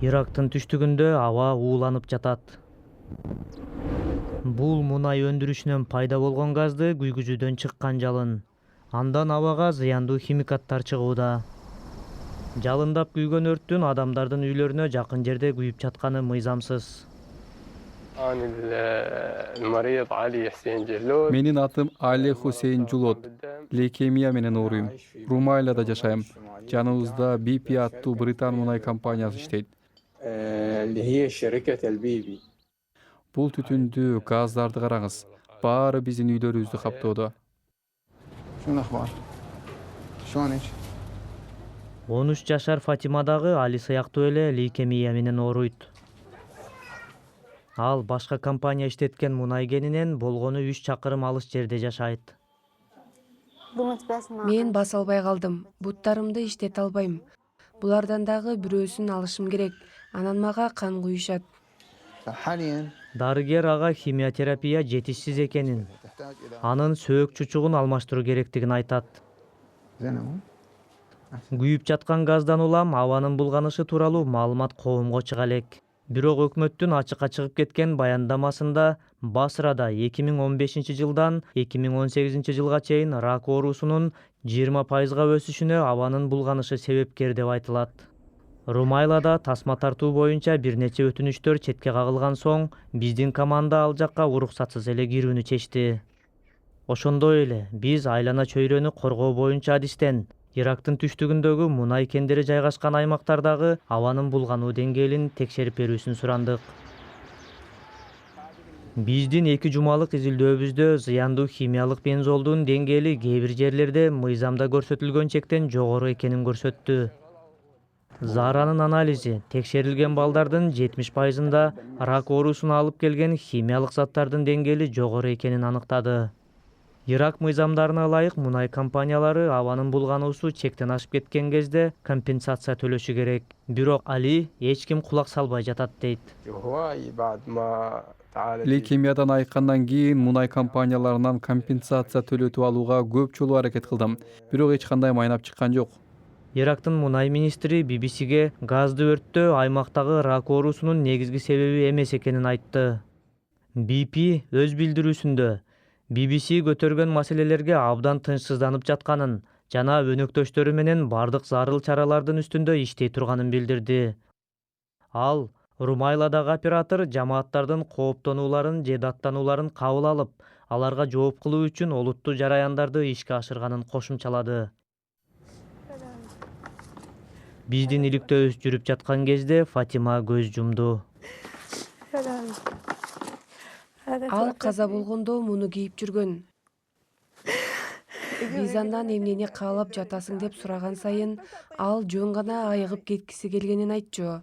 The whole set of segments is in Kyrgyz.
Ирактын түштүгүндө аба ууланып жатат. Бул мунай өндүрүшүнөн пайда болгон газды күйгүзүүдөн чыккан жалын. Андан абага зыяндуу химикаттар чыгууда. Жалындап күйгөн өрттүн адамдардын үйлөрүнө жакын жерде күйүп жатканы мыйзамсыз. عن المريض علي حسين جلود. Менин атым Али Хусейн Жулот. Лейкемия менен ооруйм. Румайлада жашайм. Жаныбызда BP аттуу Британ мунай компаниясы иштейт. اللي هي شركة البيبي. Бул түтүндүү газдарды караңыз. Баары биздин үйлөрүбүздү каптоодо. شو الأخبار؟ شلونك؟ 13 жашар Фатима дагы Али сыяктуу эле лейкемия менен ооруйт. Ал башка компания иштеткен мунай кенинен болгону 3 чакырым алыс жерде жашайт. Мен баса албай калдым. Буттарымды иштете албайм. Булардан дагы бирөөсүн алышым керек. Анан мага кан куюшат. فحاليا Дарыгер ага химиотерапия жетишсиз экенин, تحتاج إلى анын сөөк чучугун алмаштыруу керектигин айтат. زين. Күйүп жаткан газдан улам абанын булганышы тууралуу маалымат коомго чыга элек. Бирок өкмөттүн ачыкка чыгып кеткен баяндамасында Басрада 2015-жылдан 2018-жылга чейин рак оорусунун 20%га өсүшүнө абанын булганышы себепкер деп айтылат. Румайлада тасма тартуу боюнча бир нече өтүнүчтөр четке кагылган соң биздин команда ал жакка уруксатсыз эле кирүүнү чечти. Ошондой эле биз айлана чөйрөнү коргоо боюнча адистен Ирактын түштүгүндөгү мунай кендери жайгашкан аймактардагы абанын булгануу деңгээлин текшерип берүүсүн сурандык. Биздин 2 жумалык изилдөөбүздө зыяндуу химиялык бензолдун деңгээли кээ бир жерлерде мыйзамда көрсөтүлгөн чектен жогору экенин көрсөттү. Заранын анализи текшерилген балдардын 70%-ында рак оорусуна алып келген химиялык заттардын деңгээли жогору экенин аныктады. Ирак мыйзамдарына ылайык мунай компаниялары абанын булгануусу чектен ашып кеткен кезде компенсация төлөшү керек. Бирок Али эч ким кулак салбай жатат дейт. هواي بعد ما تعالج. Лейкемиядан айыккандан кийин мунай компанияларынан компенсация төлөтүп алууга көп жолу аракет кылдым. Бирок эч кандай майнап чыккан жок. Ирактын мунай министри BBC-ге газды өрттөө аймактагы рак оорусунун негизги себеби эмес экенин айтты. BP өз билдирүүсүндө BBC көтөргөн маселелерге абдан тынчсызданып жатканын жана өнөктөштөрү менен бардык зарыл чаралардын үстүндө иштей турганын билдирди. Ал Румайладагы оператор жамааттардын кооптонууларын же даттанууларын кабыл алып, аларга жооп кылуу үчүн олуттуу жараяндарды ишке ашырганын кошумчалады. Биздин иликтөөбүз жүрүп жаткан кезде Фатима көз жумду. Ал каза болгондо муну кийип жүргөн. Биз андан эмнени каалап жатасың деп сураган сайын ал жөн гана айыгып кеткиси келгенин айтчу.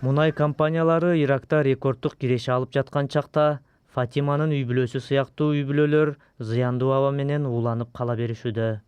Мунай компаниялары Иракта рекордтук киреше алып жаткан чакта Фатиманын үй бүлөсү сыяктуу үй бүлөлөр зыяндуу аба менен ууланып кала беришүүдө.